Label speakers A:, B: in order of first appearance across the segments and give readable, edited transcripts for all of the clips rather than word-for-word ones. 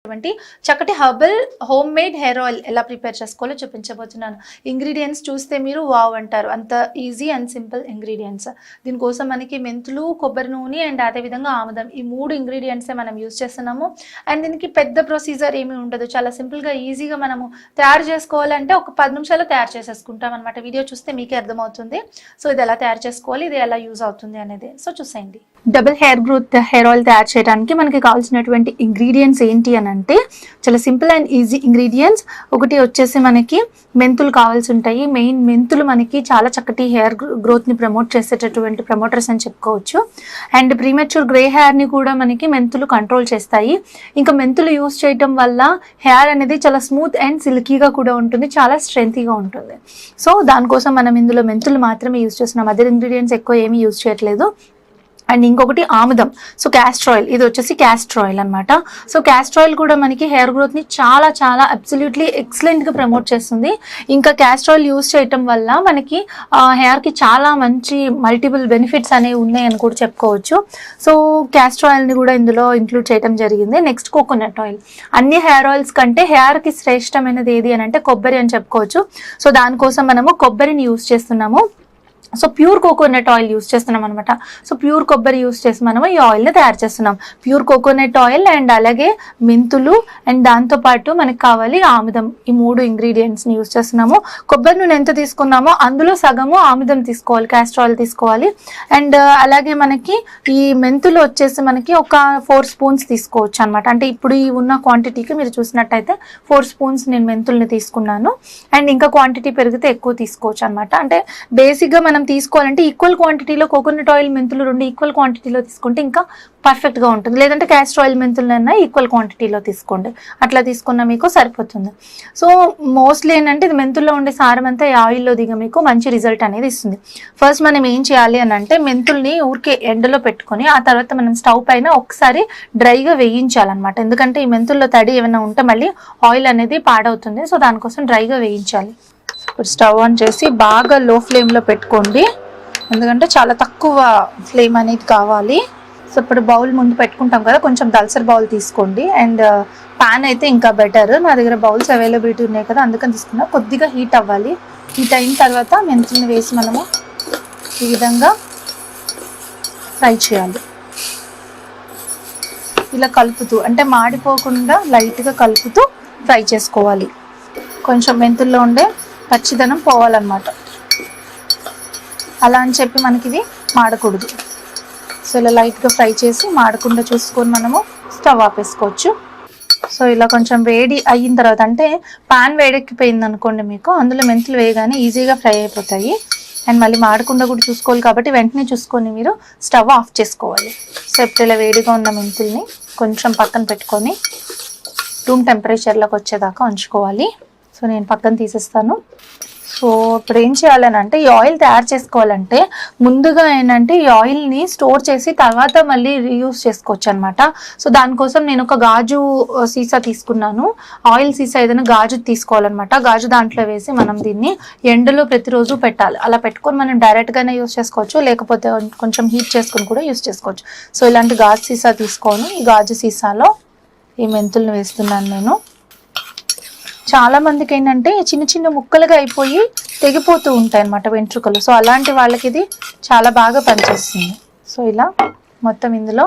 A: చక్కటి herbal home made hair oil ఎలా prepare చేసుకోవాలో చూపించబోతున్నాను. ఇంగ్రీడియంట్స్ చూస్తే మీరు వావ్ అంటారు, అంత ఈజీ అండ్ సింపుల్ ఇంగ్రీడియంట్స్. దీనికోసం మనకి మెంతులు, కొబ్బరి నూనె అండ్ అదేవిధంగా ఆముదం, ఈ 3 ఇంగ్రీడియంట్సే మనం యూజ్ చేస్తున్నాము. అండ్ దీనికి పెద్ద ప్రొసీజర్ ఏమీ ఉండదు, చాలా సింపుల్గా ఈజీగా మనము తయారు చేసుకోవాలంటే ఒక 10 నిమిషాల్లో తయారు చేసేసుకుంటాం అనమాట. వీడియో చూస్తే మీకే అర్థమవుతుంది. సో ఇది ఎలా తయారు చేసుకోవాలి, ఇది ఎలా యూజ్ అవుతుంది అనేది సో చూసేయండి. Double hair growth hair oil తయారు చేయడానికి మనకి కావాల్సినటువంటి ఇంగ్రీడియంట్స్ ఏంటి అని అంటే చాలా సింపుల్ అండ్ ఈజీ ఇంగ్రీడియంట్స్. ఒకటి వచ్చేసి మనకి మెంతులు కావాల్సి ఉంటాయి. మెయిన్ మెంతులు మనకి చాలా చక్కటి హెయిర్ గ్రోత్ని ప్రమోట్ చేసేటటువంటి ప్రమోటర్స్ అని చెప్పుకోవచ్చు. అండ్ ప్రీమెచ్యూర్ గ్రే హెయిర్ని కూడా మనకి మెంతులు కంట్రోల్ చేస్తాయి. ఇంకా మెంతులు యూజ్ చేయటం వల్ల హెయిర్ అనేది చాలా స్మూత్ అండ్ సిల్కీగా కూడా ఉంటుంది, చాలా స్ట్రెంతీగా ఉంటుంది. సో దానికోసం మనం ఇందులో మెంతులు మాత్రమే యూజ్ చేస్తున్నాం, అదర్ ఇంగ్రీడియంట్స్ ఎక్కువ ఏమీ యూజ్ చేయట్లేదు. అండ్ ఇంకొకటి ఆముదం. సో క్యాస్టర్ ఆయిల్, ఇది వచ్చేసి క్యాస్టర్ ఆయిల్ అనమాట. సో క్యాస్టర్ ఆయిల్ కూడా మనకి హెయిర్ గ్రోత్ని చాలా చాలా అబ్సల్యూట్లీ ఎక్సలెంట్గా ప్రమోట్ చేస్తుంది. ఇంకా క్యాస్టర్ ఆయిల్ యూజ్ చేయటం వల్ల మనకి హెయిర్కి చాలా మంచి మల్టిపుల్ బెనిఫిట్స్ అనేవి ఉన్నాయని కూడా చెప్పుకోవచ్చు. సో క్యాస్టర్ ఆయిల్ని కూడా ఇందులో ఇంక్లూడ్ చేయడం జరిగింది. Next coconut oil. అన్ని హెయిర్ ఆయిల్స్ కంటే హెయిర్కి శ్రేష్టమైనది ఏది అని అంటే కొబ్బరి అని చెప్పుకోవచ్చు. సో దానికోసం మనము కొబ్బరిని యూజ్ చేస్తున్నాము. So pure coconut oil use చేస్తున్నాం అనమాట. సో ప్యూర్ కొబ్బరి యూజ్ చేసి మనము ఈ ఆయిల్ని తయారు చేస్తున్నాం. ప్యూర్ కోకోనట్ ఆయిల్ అండ్ అలాగే మెంతులు అండ్ దాంతోపాటు మనకు కావాలి ఆముదం, ఈ 3 ఇంగ్రీడియంట్స్ని యూజ్ చేస్తున్నాము. కొబ్బరి నూనె ఎంత తీసుకున్నామో అందులో సగము ఆముదం తీసుకోవాలి, క్యాస్టర్ ఆయిల్ తీసుకోవాలి. అండ్ అలాగే మనకి ఈ మెంతులు వచ్చేసి మనకి ఒక 4 స్పూన్స్ తీసుకోవచ్చు అనమాట. అంటే ఇప్పుడు ఈ ఉన్న క్వాంటిటీకి మీరు చూసినట్టయితే 4 స్పూన్స్ నేను మెంతుల్ని తీసుకున్నాను. అండ్ ఇంకా క్వాంటిటీ పెరిగితే ఎక్కువ తీసుకోవచ్చు అనమాట. అంటే బేసిక్గా మనం తీసుకోవాలంటే ఈక్వల్ క్వాంటిటీలో కోకోనట్ ఆయిల్ మెంతులు 2 ఈక్వల్ క్వాంటిటీలో తీసుకుంటే ఇంకా పర్ఫెక్ట్గా ఉంటుంది. లేదంటే క్యాస్టర్ ఆయిల్ మెంతులైనా ఈక్వల్ క్వాంటిటీలో తీసుకోండి, అట్లా తీసుకున్నా మీకు సరిపోతుంది. సో మోస్ట్లీ ఏంటంటే ఇది మెంతుల్లో ఉండే సారం అంతా ఈ ఆయిల్లో దిగ మీకు మంచి రిజల్ట్ అనేది ఇస్తుంది. ఫస్ట్ మనం ఏం చేయాలి అని అంటే మెంతుల్ని ఊరికే ఎండలో పెట్టుకొని ఆ తర్వాత మనం స్టవ్ పైన ఒకసారి డ్రైగా వేయించాలన్నమాట. ఎందుకంటే ఈ మెంతుల్లో తడి ఏమైనా ఉంటే మళ్ళీ ఆయిల్ అనేది పాడవుతుంది. సో దానికోసం డ్రైగా వేయించాలి. ఇప్పుడు స్టవ్ ఆన్ చేసి బాగా లో ఫ్లేమ్లో పెట్టుకోండి, ఎందుకంటే చాలా తక్కువ ఫ్లేమ్ అనేది కావాలి. సో ఇప్పుడు బౌల్ ముందు పెట్టుకుంటాం కదా, కొంచెం దల్సర్ బౌల్ తీసుకోండి. అండ్ పాన్ అయితే ఇంకా బెటర్, నా దగ్గర బౌల్స్ అవైలబిలిటీ ఉన్నాయి కదా అందుకని తీసుకున్నా. కొద్దిగా హీట్ అవ్వాలి. హీట్ అయిన తర్వాత మెంతుల్ని వేసి మనము ఈ విధంగా ఫ్రై చేయాలి. ఇలా కలుపుతూ, అంటే మాడిపోకుండా లైట్గా కలుపుతూ ఫ్రై చేసుకోవాలి. కొంచెం మెంతుల్లో ఉండే పచ్చిదనం పోవాలన్నమాట. అలా అని చెప్పి మనకి ఇది మాడకూడదు. సో ఇలా లైట్గా ఫ్రై చేసి మాడకుండా చూసుకొని మనము స్టవ్ ఆపేసుకోవచ్చు. సో ఇలా కొంచెం వేడి అయిన తర్వాత, అంటే పాన్ వేడెక్కిపోయింది అనుకోండి మీకు, అందులో మెంతులు వేయగానే ఈజీగా ఫ్రై అయిపోతాయి. అండ్ మళ్ళీ మాడకుండా కూడా చూసుకోవాలి కాబట్టి వెంటనే చూసుకొని మీరు స్టవ్ ఆఫ్ చేసుకోవాలి. సో ఇప్పుడు ఇలా వేడిగా ఉన్న మెంతుల్ని కొంచెం పక్కన పెట్టుకొని రూమ్ టెంపరేచర్లోకి వచ్చేదాకా ఉంచుకోవాలి. సో నేను పక్కన తీసేస్తాను. సో ఇప్పుడు ఏం చేయాలని అంటే ఈ ఆయిల్ తయారు చేసుకోవాలంటే ముందుగా ఏంటంటే ఈ ఆయిల్ని స్టోర్ చేసి తర్వాత మళ్ళీ రీయూజ్ చేసుకోవచ్చు అనమాట. సో దానికోసం నేను ఒక గాజు సీసా తీసుకున్నాను. ఆయిల్ సీసా ఏదైనా గాజు తీసుకోవాలన్నమాట. గాజు దాంట్లో వేసి మనం దీన్ని ఎండలో ప్రతిరోజు పెట్టాలి. అలా పెట్టుకొని మనం డైరెక్ట్గానే యూజ్ చేసుకోవచ్చు, లేకపోతే కొంచెం హీట్ చేసుకొని కూడా యూజ్ చేసుకోవచ్చు. సో ఇలాంటి గాజు సీసా తీసుకొని ఈ గాజు సీసాలో ఈ మెంతులను వేస్తున్నాను నేను. చాలా మందికి ఏంటంటే చిన్న చిన్న ముక్కలుగా అయిపోయి తెగిపోతూ ఉంటాయి అన్నమాట వెంట్రుకలు. సో అలాంటి వాళ్ళకి ఇది చాలా బాగా పనిచేస్తుంది. సో ఇలా మొత్తం ఇందులో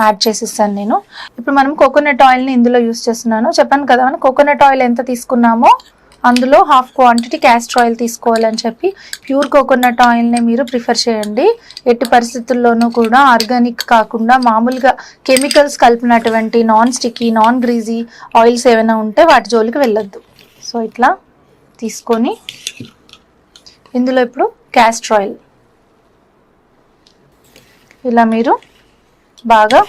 A: యాడ్ చేసిస్తాను నేను. ఇప్పుడు మనం కోకోనట్ ఆయిల్ని ఇందులో యూస్ చేస్తున్నాను. చెప్పాను కదా మనం కోకోనట్ ఆయిల్ ఎంత తీసుకున్నామో అందులో హాఫ్ క్వాంటిటీ క్యాస్టర్ ఆయిల్ తీసుకోవాలని చెప్పి. ప్యూర్ కోకోనట్ ఆయిల్ని మీరు ప్రిఫర్ చేయండి. ఎట్టి పరిస్థితుల్లోనూ కూడా ఆర్గానిక్ కాకుండా మామూలుగా కెమికల్స్ కలిపినటువంటి non sticky, non greasy oils ఏమైనా ఉంటే వాటి జోలికి వెళ్ళొద్దు. సో ఇట్లా తీసుకొని ఇందులో ఇప్పుడు క్యాస్టర్ ఆయిల్ ఇలా మీరు బాగా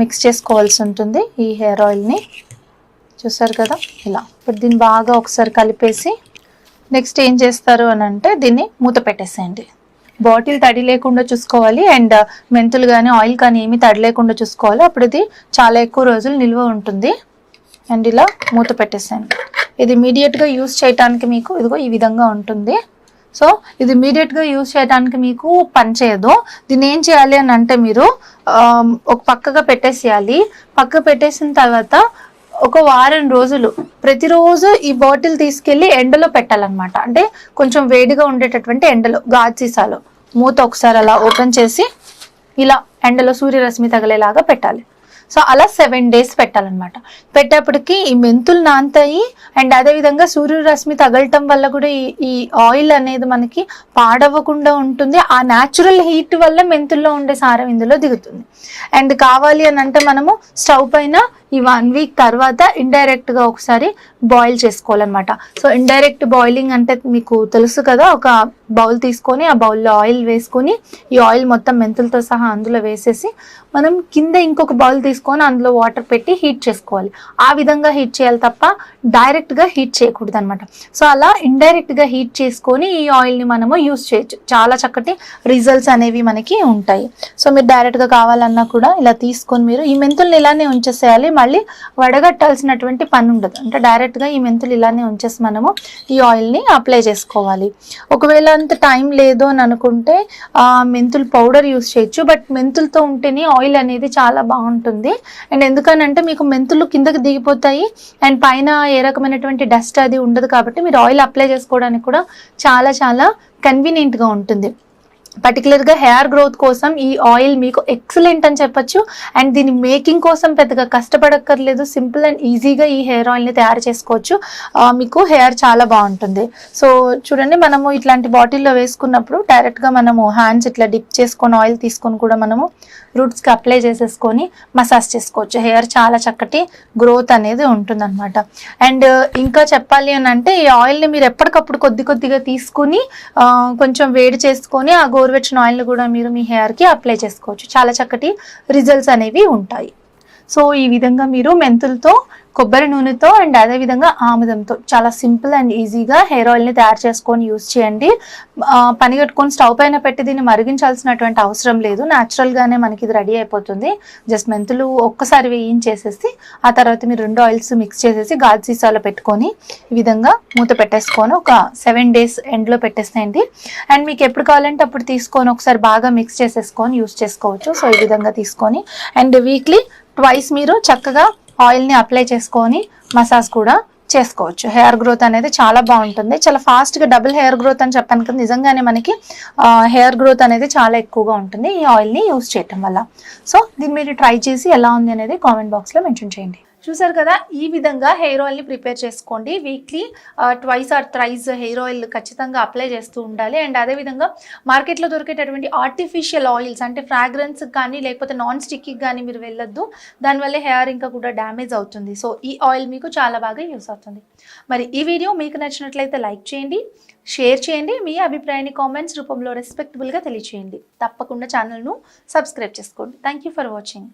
A: మిక్స్ చేసుకోవాల్సి ఉంటుంది. ఈ హెయిర్ ఆయిల్ని చూసారు కదా ఇలా. ఇప్పుడు దీన్ని బాగా ఒకసారి కలిపేసి నెక్స్ట్ ఏం చేస్తారు అని అంటే దీన్ని మూత పెట్టేసేయండి. బాటిల్ తడి లేకుండా చూసుకోవాలి. అండ్ మెంతులు కానీ ఆయిల్ కానీ ఏమీ తడి లేకుండా చూసుకోవాలి. అప్పుడు ఇది చాలా ఎక్కువ రోజులు నిల్వ ఉంటుంది. అండ్ ఇలా మూత పెట్టేసేయండి. ఇది ఇమీడియట్గా యూస్ చేయడానికి మీకు ఇదిగో ఈ విధంగా ఉంటుంది. సో ఇది ఇమీడియట్గా యూజ్ చేయడానికి మీకు పనిచేయదు. దీన్ని ఏం చేయాలి అని అంటే మీరు ఒక పక్కగా పెట్టేసేయాలి. పక్క పెట్టేసిన తర్వాత ఒక వారం రోజులు ప్రతిరోజు ఈ బాటిల్ తీసుకెళ్ళి ఎండలో పెట్టాలన్నమాట. అంటే కొంచెం వేడిగా ఉండేటటువంటి ఎండలో గాజు సీసాలో మూత ఒకసారి అలా ఓపెన్ చేసి ఇలా ఎండలో సూర్యరశ్మి తగిలేలాగా పెట్టాలి. సో అలా 7 days పెట్టాలన్నమాట. పెట్టేప్పటికి ఈ మెంతులు నానతాయి అండ్ అదేవిధంగా సూర్యరశ్మి తగలటం వల్ల కూడా ఈ ఆయిల్ అనేది మనకి పాడవ్వకుండా ఉంటుంది. ఆ న్యాచురల్ హీట్ వల్ల మెంతుల్లో ఉండే సారం ఇందులో దిగుతుంది. అండ్ కావాలి అని అంటే మనము స్టవ్ పైన ఈ 1 week తర్వాత ఇండైరెక్ట్గా ఒకసారి బాయిల్ చేసుకోవాలన్నమాట. సో ఇండైరెక్ట్ బాయిలింగ్ అంటే మీకు తెలుసు కదా, ఒక బౌల్ తీసుకొని ఆ బౌల్లో ఆయిల్ వేసుకొని ఈ ఆయిల్ మొత్తం మెంతులతో సహా అందులో వేసేసి మనం కింద ఇంకొక బౌల్ తీసుకొని అందులో వాటర్ పెట్టి హీట్ చేసుకోవాలి. ఆ విధంగా హీట్ చేయాలి తప్ప డైరెక్ట్గా హీట్ చేయకూడదు అనమాట. సో అలా ఇండైరెక్ట్గా హీట్ చేసుకొని ఈ ఆయిల్ని మనము యూస్ చేయొచ్చు. చాలా చక్కటి రిజల్ట్స్ అనేవి మనకి ఉంటాయి. సో మీరు డైరెక్ట్గా కావాలన్నా కూడా ఇలా తీసుకొని మీరు ఈ మెంతుల్ని ఇలానే ఉంచేసేయాలి. మళ్ళీ వడగట్టాల్సినటువంటి పని ఉండదు. అంటే డైరెక్ట్గా ఈ మెంతులు ఇలానే ఉంచేసి మనము ఈ ఆయిల్ని అప్లై చేసుకోవాలి. ఒకవేళ అంత టైం లేదు అని అనుకుంటే మెంతులు పౌడర్ యూస్ చేయొచ్చు. బట్ మెంతులతో ఉంటేనే ఆయిల్ అనేది చాలా బాగుంటుంది. అండ్ ఎందుకనంటే మీకు మెంతులు కిందకి దిగిపోతాయి అండ్ పైన ఏ రకమైనటువంటి డస్ట్ అది ఉండదు కాబట్టి మీరు ఆయిల్ అప్లై చేసుకోవడానికి కూడా చాలా చాలా కన్వీనియంట్గా ఉంటుంది. పర్టికులర్గా హెయిర్ గ్రోత్ కోసం ఈ ఆయిల్ మీకు ఎక్సలెంట్ అని చెప్పొచ్చు. అండ్ దీని మేకింగ్ కోసం పెద్దగా కష్టపడక్కర్లేదు. సింపుల్ అండ్ ఈజీగా ఈ హెయిర్ ఆయిల్ని తయారు చేసుకోవచ్చు. మీకు హెయిర్ చాలా బాగుంటుంది. సో చూడండి, మనము ఇట్లాంటి బాటిల్లో వేసుకున్నప్పుడు డైరెక్ట్గా మనము హ్యాండ్స్ ఇట్లా డిప్ చేసుకొని ఆయిల్ తీసుకొని కూడా మనము రూట్స్కి అప్లై చేసేసుకొని మసాజ్ చేసుకోవచ్చు. హెయిర్ చాలా చక్కటి గ్రోత్ అనేది ఉంటుందన్నమాట. అండ్ ఇంకా చెప్పాలి అని అంటే ఈ ఆయిల్ని మీరు ఎప్పటికప్పుడు కొద్దిగా తీసుకుని కొంచెం వేడి చేసుకొని ఆ గోరువెచ్చని ఆయిల్ని కూడా మీరు మీ హెయిర్కి అప్లై చేసుకోవచ్చు. చాలా చక్కటి రిజల్ట్స్ అనేవి ఉంటాయి. సో ఈ విధంగా మీరు మెంతులతో, కొబ్బరి నూనెతో అండ్ అదేవిధంగా ఆముదంతో చాలా సింపుల్ అండ్ ఈజీగా హెయిర్ ఆయిల్ని తయారు చేసుకొని యూస్ చేయండి. పని కట్టుకొని స్టవ్ పైన పెట్టి దీన్ని మరిగించాల్సినటువంటి అవసరం లేదు. న్యాచురల్గానే మనకి ఇది రెడీ అయిపోతుంది. జస్ట్ మెంతులు ఒక్కసారి వేయించేసేసి ఆ తర్వాత మీరు 2 ఆయిల్స్ మిక్స్ చేసేసి గాజు సీసాలో పెట్టుకొని ఈ విధంగా మూత పెట్టేసుకొని ఒక 7 days ఎండ్లో పెట్టేసేయండి. అండ్ మీకు ఎప్పుడు కావాలంటే అప్పుడు తీసుకొని ఒకసారి బాగా మిక్స్ చేసేసుకొని యూస్ చేసుకోవచ్చు. సో ఈ విధంగా తీసుకొని అండ్ వీక్లీ ట్వైస్ మీరు చక్కగా ఆయిల్ని అప్లై చేసుకొని మసాజ్ కూడా చేసుకోవచ్చు. హెయిర్ గ్రోత్ అనేది చాలా బాగుంటుంది. చాలా ఫాస్ట్గా డబుల్ హెయిర్ గ్రోత్ అని చెప్పాను కదా, నిజంగానే మనకి హెయిర్ గ్రోత్ అనేది చాలా ఎక్కువగా ఉంటుంది ఈ ఆయిల్ని యూస్ చేయటం వల్ల. సో దీన్ని మీరు ట్రై చేసి ఎలా ఉంది అనేది కామెంట్ బాక్స్లో మెన్షన్ చేయండి. చూసారు కదా, ఈ విధంగా హెయిర్ ఆయిల్ని ప్రిపేర్ చేసుకోండి. Weekly twice or thrice hair oil ఖచ్చితంగా అప్లై చేస్తూ ఉండాలి. అండ్ అదేవిధంగా మార్కెట్లో దొరికేటటువంటి ఆర్టిఫిషియల్ ఆయిల్స్ అంటే ఫ్రాగ్రెన్స్ కానీ లేకపోతే నాన్ స్టిక్కి కానీ మీరు వెళ్ళొద్దు. దానివల్ల హెయిర్ ఇంకా కూడా డ్యామేజ్ అవుతుంది. సో ఈ ఆయిల్ మీకు చాలా బాగా యూస్ అవుతుంది. మరి ఈ వీడియో మీకు నచ్చినట్లయితే లైక్ చేయండి, షేర్ చేయండి, మీ అభిప్రాయాన్ని కామెంట్స్ రూపంలో రెస్పెక్టబుల్గా తెలియచేయండి. తప్పకుండా ఛానల్ను సబ్స్క్రైబ్ చేసుకోండి. Thank you for watching.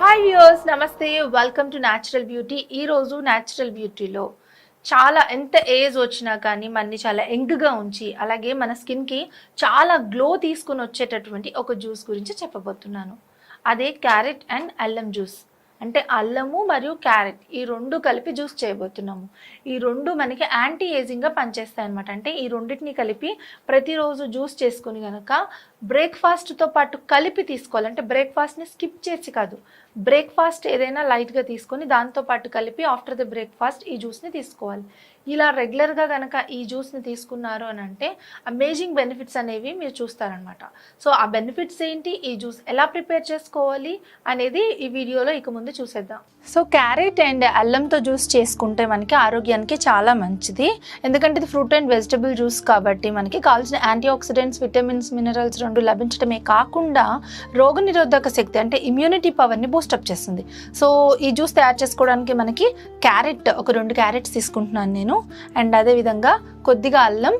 A: Hi viewers, నమస్తే, వెల్కమ్ టు న్యాచురల్ బ్యూటీ. ఈరోజు న్యాచురల్ బ్యూటీలో చాలా ఎంత ఏజ్ వచ్చినా కానీ మనని చాలా యంగ్గా ఉంచి అలాగే మన స్కిన్కి చాలా గ్లో తీసుకుని వచ్చేటటువంటి ఒక జ్యూస్ గురించి చెప్పబోతున్నాను. అదే క్యారెట్ అండ్ అల్లం జ్యూస్. అంటే అల్లము మరియు క్యారెట్ ఈ 2 కలిపి జ్యూస్ చేయబోతున్నాము. ఈ 2 మనకి యాంటీ ఏజింగ్గా పనిచేస్తాయి అనమాట. అంటే ఈ రెండింటిని కలిపి ప్రతిరోజు జ్యూస్ చేసుకుని కనుక బ్రేక్ఫాస్ట్తో పాటు కలిపి తీసుకోవాలి. అంటే బ్రేక్ఫాస్ట్ని స్కిప్ చేసి కాదు, బ్రేక్ఫాస్ట్ ఏదైనా లైట్గా తీసుకొని దాంతోపాటు కలిపి ఆఫ్టర్ ద బ్రేక్ఫాస్ట్ ఈ జ్యూస్ని తీసుకోవాలి. ఇలా రెగ్యులర్గా కనుక ఈ జ్యూస్ని తీసుకున్నారు అని అంటే అమేజింగ్ బెనిఫిట్స్ అనేవి మీరు చూస్తారనమాట. సో ఆ బెనిఫిట్స్ ఏంటి, ఈ జ్యూస్ ఎలా ప్రిపేర్ చేసుకోవాలి అనేది ఈ వీడియోలో ఇక ముందు చూసేద్దాం. సో క్యారెట్ అండ్ అల్లంతో జ్యూస్ చేసుకుంటే మనకి ఆరోగ్యానికి చాలా మంచిది. ఎందుకంటే ఇది ఫ్రూట్ అండ్ వెజిటబుల్ జ్యూస్ కాబట్టి మనకి కావాల్సిన యాంటీ ఆక్సిడెంట్స్, విటమిన్స్, మినరల్స్ 2 లభించడమే కాకుండా రోగనిరోధక శక్తి అంటే ఇమ్యూనిటీ పవర్ని బూస్టప్ చేస్తుంది. సో ఈ జ్యూస్ తయారు చేసుకోవడానికి మనకి క్యారెట్ ఒక 2 క్యారెట్స్ తీసుకుంటున్నాను నేను. అండ్ అదేవిధంగా కొద్దిగా అల్లం,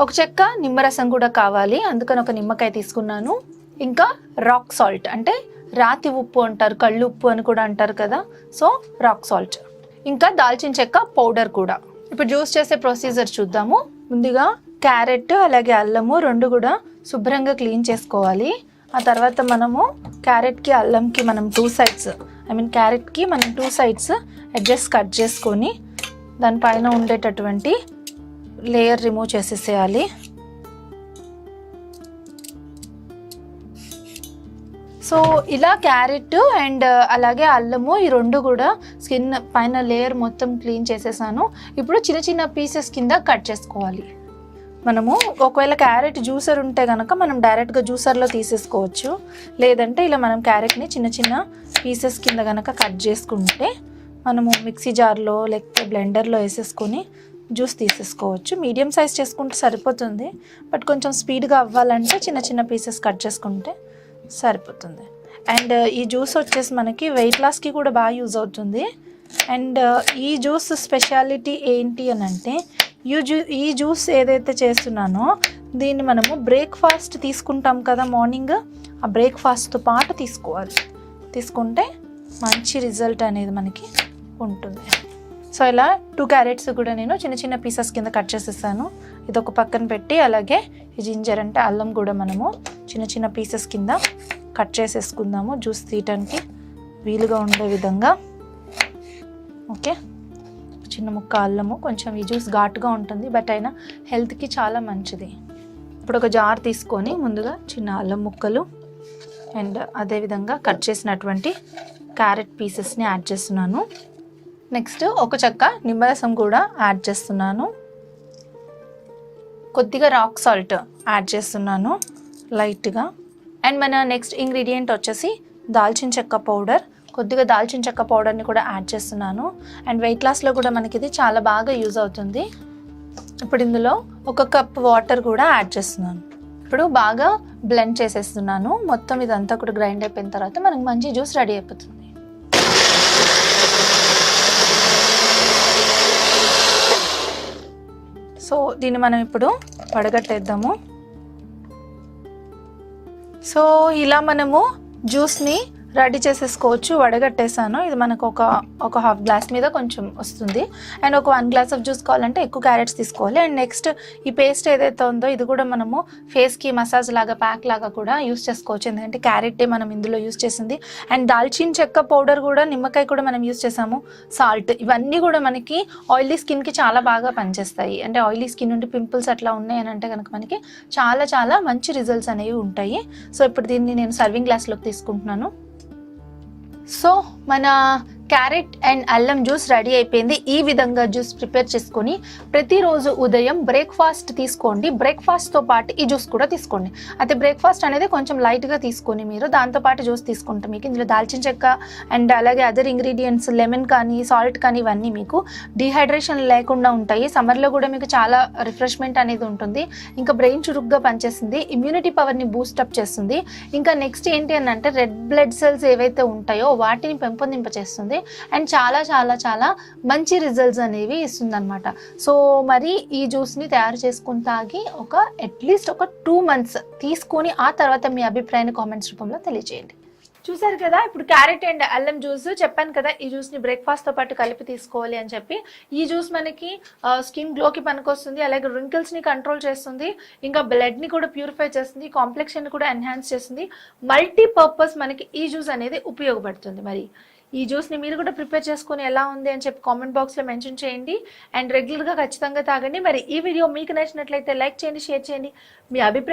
A: ఒక చెక్క నిమ్మరసం కూడా కావాలి, అందుకని ఒక నిమ్మకాయ తీసుకున్నాను. ఇంకా రాక్ సాల్ట్ అంటే రాతి ఉప్పు అంటారు, కళ్ళు ఉప్పు అని కూడా అంటారు కదా, సో రాక్ సాల్ట్. ఇంకా దాల్చిన చెక్క పౌడర్ కూడా. ఇప్పుడు జ్యూస్ చేసే ప్రొసీజర్ చూద్దాము. ముందుగా క్యారెట్ అలాగే అల్లము 2 కూడా శుభ్రంగా క్లీన్ చేసుకోవాలి. ఆ తర్వాత మనము క్యారెట్కి అల్లంకి మనం క్యారెట్కి మనం 2 సైడ్స్ ఎడ్జెస్ కట్ చేసుకొని దానిపైన ఉండేటటువంటి లేయర్ రిమూవ్ చేసేసేయాలి. సో ఇలా క్యారెట్ అండ్ అలాగే అల్లము ఈ రెండు కూడా స్కిన్ పైన లేయర్ మొత్తం క్లీన్ చేసేసాను. ఇప్పుడు చిన్న చిన్న పీసెస్ కింద కట్ చేసుకోవాలి. మనము ఒకవేళ క్యారెట్ జ్యూసర్ ఉంటే కనుక మనం డైరెక్ట్గా జ్యూసర్లో తీసేసుకోవచ్చు. లేదంటే ఇలా మనం క్యారెట్ని చిన్న చిన్న పీసెస్ కింద కనుక కట్ చేసుకుంటే మనము మిక్సీ జార్లో లేకపోతే బ్లెండర్లో వేసేసుకొని జ్యూస్ తీసేసుకోవచ్చు. మీడియం సైజ్ చేసుకుంటే సరిపోతుంది. బట్ కొంచెం స్పీడ్గా అవ్వాలంటే చిన్న చిన్న పీసెస్ కట్ చేసుకుంటే సరిపోతుంది. అండ్ ఈ జ్యూస్ వచ్చేసి మనకి వెయిట్ లాస్కి కూడా బాగా యూజ్ అవుతుంది. అండ్ ఈ జ్యూస్ స్పెషాలిటీ ఏంటి అని అంటే ఈ జ్యూస్ ఏదైతే చేస్తున్నానో దీన్ని మనము బ్రేక్ఫాస్ట్ తీసుకుంటాం కదా మార్నింగ్, ఆ బ్రేక్ఫాస్ట్తో పాటు తీసుకోవాలి. తీసుకుంటే మంచి రిజల్ట్ అనేది మనకి ఉంటుంది. సో ఇలా 2 క్యారెట్స్ కూడా నేను చిన్న చిన్న పీసెస్ కింద కట్ చేసేసాను. ఇది ఒక పక్కన పెట్టి అలాగే ఈ జింజర్ అంటే అల్లం కూడా మనము చిన్న చిన్న పీసెస్ కింద కట్ చేసేసుకుందాము జ్యూస్ తీయటానికి వీలుగా ఉండే విధంగా. ఓకే, చిన్న ముక్క అల్లము, కొంచెం ఈ జ్యూస్ ఘాటుగా ఉంటుంది బట్ అయినా హెల్త్కి చాలా మంచిది. ఇప్పుడు ఒక జార్ తీసుకొని ముందుగా చిన్న అల్లం ముక్కలు అండ్ అదేవిధంగా కట్ చేసినటువంటి క్యారెట్ పీసెస్ని యాడ్ చేస్తున్నాను. నెక్స్ట్ ఒక చెక్క నిమ్మరసం కూడా యాడ్ చేస్తున్నాను. కొద్దిగా రాక్ సాల్ట్ యాడ్ చేస్తున్నాను లైట్గా. అండ్ మన నెక్స్ట్ ఇంగ్రీడియంట్ వచ్చేసి దాల్చిన చెక్క పౌడర్. కొద్దిగా దాల్చిన చెక్క పౌడర్ని కూడా యాడ్ చేస్తున్నాను. అండ్ వెయిట్ లాస్లో కూడా మనకి ఇది చాలా బాగా యూజ్ అవుతుంది. ఇప్పుడు ఇందులో 1 కప్ వాటర్ కూడా యాడ్ చేస్తున్నాను. ఇప్పుడు బాగా బ్లెండ్ చేసేస్తున్నాను. మొత్తం ఇదంతా కూడా గ్రైండ్ అయిపోయిన తర్వాత మనకి మంచి జ్యూస్ రెడీ అయిపోతుంది. సో దీన్ని మనం ఇప్పుడు వడగట్టేద్దాము. సో ఇలా మనము జ్యూస్ని రెడీ చేసేసుకోవచ్చు. వడగట్టేసాను. ఇది మనకు ఒక హాఫ్ గ్లాస్ మీద కొంచెం వస్తుంది. అండ్ ఒక 1 గ్లాస్ ఆఫ్ జ్యూస్ కావాలంటే ఎక్కువ క్యారెట్స్ తీసుకోవాలి. అండ్ నెక్స్ట్ ఈ పేస్ట్ ఏదైతే ఉందో ఇది కూడా మనము ఫేస్కి మసాజ్ లాగా ప్యాక్ లాగా కూడా యూస్ చేసుకోవచ్చు. ఎందుకంటే క్యారెట్టే మనం ఇందులో యూస్ చేసింది. అండ్ దాల్చిన చెక్క పౌడర్ కూడా, నిమ్మకాయ కూడా మనం యూస్ చేసాము, సాల్ట్, ఇవన్నీ కూడా మనకి ఆయిలీ స్కిన్కి చాలా బాగా పనిచేస్తాయి. అంటే ఆయిలీ స్కిన్ నుండి పింపుల్స్ అట్లా ఉన్నాయని అంటే కనుక మనకి చాలా చాలా మంచి రిజల్ట్స్ అనేవి ఉంటాయి. సో ఇప్పుడు దీన్ని నేను సర్వింగ్ గ్లాస్లోకి తీసుకుంటున్నాను. సో మన క్యారెట్ అండ్ అల్లం జ్యూస్ రెడీ అయిపోయింది. ఈ విధంగా జ్యూస్ ప్రిపేర్ చేసుకొని ప్రతిరోజు ఉదయం బ్రేక్ఫాస్ట్ తీసుకోండి. బ్రేక్ఫాస్ట్తో పాటు ఈ జ్యూస్ కూడా తీసుకోండి. అయితే బ్రేక్ఫాస్ట్ అనేది కొంచెం లైట్గా తీసుకొని మీరు దాంతోపాటు జ్యూస్ తీసుకుంటే మీకు ఇందులో దాల్చిన చెక్క అండ్ అలాగే అదర్ ఇంగ్రీడియంట్స్ లెమన్ కానీ సాల్ట్ కానీ ఇవన్నీ మీకు డిహైడ్రేషన్ లేకుండా ఉంటాయి. సమ్మర్లో కూడా మీకు చాలా రిఫ్రెష్మెంట్ అనేది ఉంటుంది. ఇంకా బ్రెయిన్ చురుగ్గా పనిచేస్తుంది, ఇమ్యూనిటీ పవర్ని బూస్టప్ చేస్తుంది. ఇంకా నెక్స్ట్ ఏంటి అని అంటే రెడ్ బ్లడ్ సెల్స్ ఏవైతే ఉంటాయో వాటిని పెంపొందింపచేస్తుంది. అండ్ చాలా చాలా చాలా మంచి రిజల్ట్స్ అనేవి ఇస్తుంది అనమాట. సో మరి ఈ జ్యూస్ని తయారు చేసుకుని తాగి అట్లీస్ట్ ఒక 2 months తీసుకొని ఆ తర్వాత మీ అభిప్రాయాన్ని కామెంట్స్ రూపంలో తెలియజేయండి. చూసారు కదా, ఇప్పుడు క్యారెట్ అండ్ అల్లం జ్యూస్ చెప్పాను కదా, ఈ జ్యూస్ని బ్రేక్ఫాస్ట్తో పాటు కలిపి తీసుకోవాలి అని చెప్పి. ఈ జ్యూస్ మనకి స్కిన్ గ్లోకి పనికొస్తుంది, అలాగే రింకిల్స్ని కంట్రోల్ చేస్తుంది, ఇంకా బ్లడ్ని కూడా ప్యూరిఫై చేస్తుంది, కాంప్లెక్షన్ కూడా ఎన్హాన్స్ చేస్తుంది. మల్టీపర్పస్ మనకి ఈ జ్యూస్ అనేది ఉపయోగపడుతుంది. మరి ఈ జ్యూస్ని మీరు కూడా ప్రిపేర్ చేసుకొని ఎలా ఉంది అని చెప్పి కామెంట్ బాక్స్లో మెన్షన్ చేయండి. అండ్ రెగ్యులర్గా ఖచ్చితంగా తాగండి. మరి ఈ వీడియో మీకు నచ్చినట్లయితే లైక్ చేయండి, షేర్ చేయండి, మీ అభిప్రాయం